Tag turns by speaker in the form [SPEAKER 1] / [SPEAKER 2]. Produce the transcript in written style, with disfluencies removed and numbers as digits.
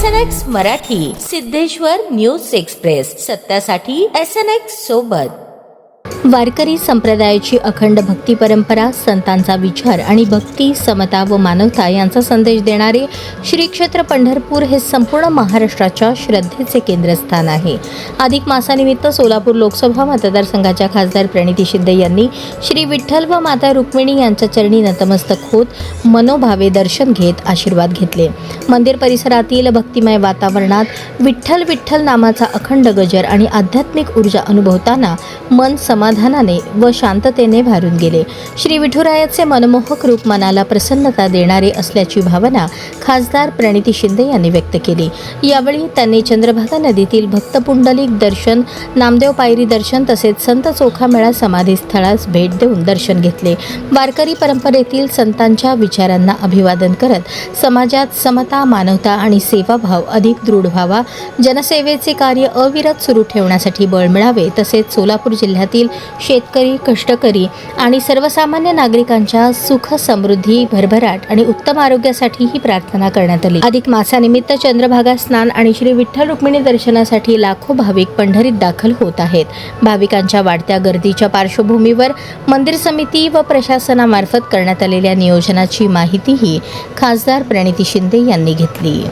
[SPEAKER 1] SNX Marathi, Siddheshwar news express, सत्यासाठी SNX सोबत। वारकरी संप्रदायाची अखंड भक्ती परंपरा, संतांचा विचार आणि भक्ती, समता व मानवता यांचा संदेश देणारे श्री क्षेत्र पंढरपूर हे संपूर्ण महाराष्ट्राच्या श्रद्धेचे केंद्रस्थान आहे। अधिक मासानिमित्त सोलापूर लोकसभा मतदारसंघाच्या खासदार प्रणिती शिंदे यांनी श्री विठ्ठल व माता रुक्मिणी यांच्या चरणी नतमस्तक होत मनोभावे दर्शन घेत आशीर्वाद घेतले। मंदिर परिसरातील भक्तिमय वातावरणात विठ्ठल विठ्ठल नामाचा अखंड गजर आणि आध्यात्मिक ऊर्जा अनुभवताना मन समाधानाने व शांततेने भरून गेले। श्री विठुरायाचे मनमोहक रूप मनाला प्रसन्नता देणारे असल्याची भावना खासदार प्रणिती शिंदे यांनी व्यक्त केली। यावेळी त्यांनी चंद्रभागा नदीतील भक्तपुंडलिक दर्शन, नामदेव पायरी दर्शन तसेच संत चोखामेळा समाधी स्थळास भेट देऊन दर्शन घेतले। वारकरी परंपरेतील संतांच्या विचारांना अभिवादन करत समाजात समता, मानवता आणि सेवाभाव अधिक दृढ व्हावा, जनसेवेचे कार्य अविरत सुरू ठेवण्यासाठी बळ मिळावे, तसेच सोलापूर जिल्ह्यातील शेतकरी, कष्टकरी आणि सर्वसामान्य नागरिकांच्या सुख, समृद्धी, भरभराट आणि उत्तम आरोग्यासाठी ही प्रार्थना करण्यात आली। अधिक मासानिमित्त चंद्रभागा स्नान आणि श्री विठ्ठल रुक्मिणी दर्शनासाठी लाखो भाविक पंढरीत दाखल होत आहेत। भाविकांच्या वाढत्या गर्दीच्या पार्श्वभूमीवर मंदिर समिती व प्रशासनामार्फत करण्यात आलेल्या नियोजनाची माहितीही खासदार प्रणिती शिंदे यांनी घेतली।